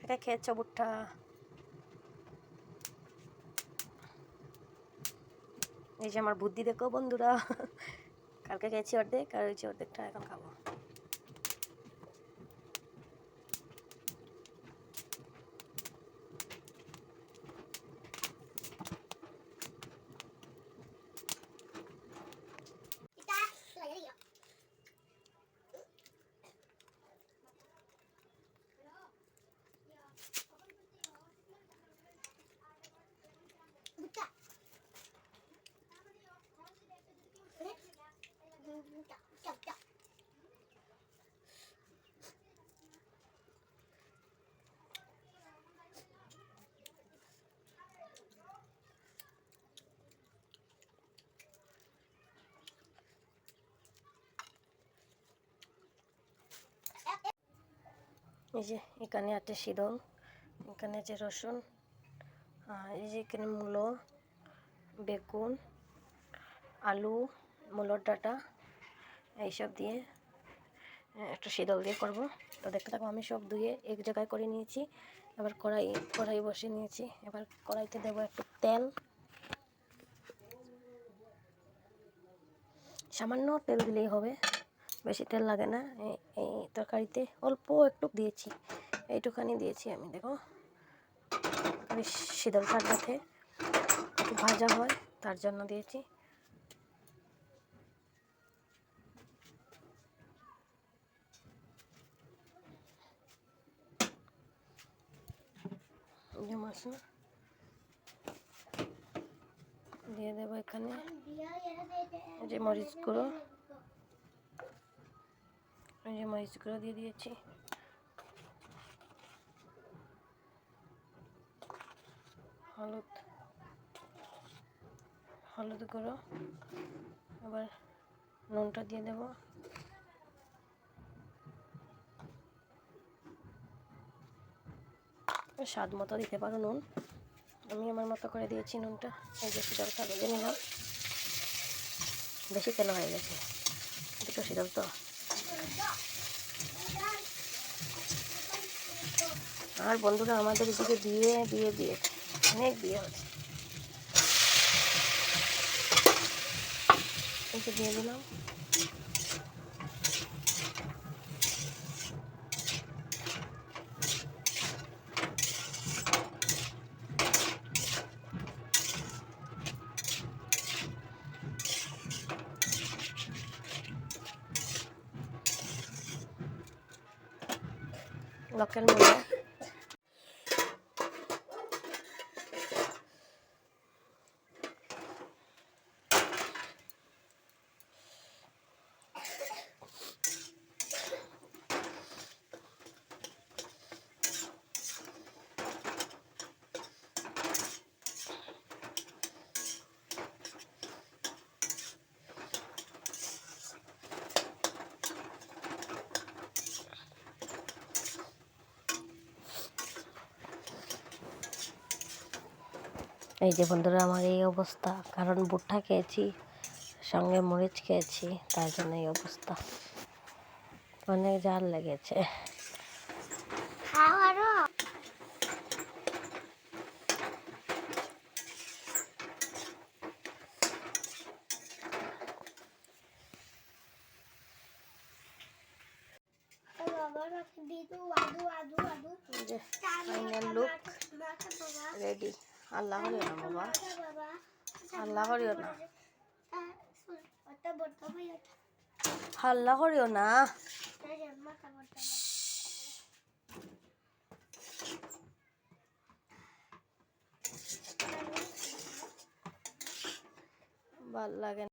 কে খেয়েছো ভুট্টা? এই যে আমার বুদ্ধি দেখো বন্ধুরা, কালকে খেয়েছি অর্ধেক আর হয়েছে অর্ধেকটা এখন খাবো। এই যে এখানে আছে শীতল, এখানে আছে রসুন, আর এই যে এখানে মূলো, বেগুন, আলু, মূলোর ডাঁটা এইসব দিয়ে একটু শীতল দিয়ে করব। তো দেখতে থাকো, আমি সব ধুয়ে এক জায়গায় করে নিয়েছি। এবার কড়াই বসিয়ে নিয়েছি। এবার কড়াইতে দেবো একটু তেল, সামান্য তেল দিলেই হবে, বেশি তেল লাগে না। এই তরকারিতে অল্প একটু দিয়েছি, এইটুখানি দিয়েছি আমি। দেখো শীতলটা যাতে একটু ভাজা হয় তার জন্য দিয়েছি। মশলা দিয়ে দেবো এখানে, এই যে মরিচ গুঁড়ো, দিয়ে দিয়েছি। হলুদ গুঁড়ো, এবার নুনটা দিয়ে দেবো। স্বাদ মতো দিতে পারো নুন, আমি আমার মতো করে দিয়েছি নুনটা। এই যে শীতলটা ভেজে নিলাম, বেশি তেল হয়ে গেছে, দুটো শীতল তো। আর বন্ধুরা আমাদের এদিকে বিয়ে অনেক বিয়ে হচ্ছে। এতে দিয়ে দিলাম লোকাল মুরগি। এই যে বন্ধুরা আমার এই অবস্থা, কারণ ভুট্টা খেয়েছি সঙ্গে মরিচ খেয়েছি, তার জন্য এই অবস্থা, অনেক ঝাল লেগেছে। Final look ready. আল্লাহ করিও না বাবা, আল্লাহ করিও না, হাল্লা করিও না। ভাল লাগে।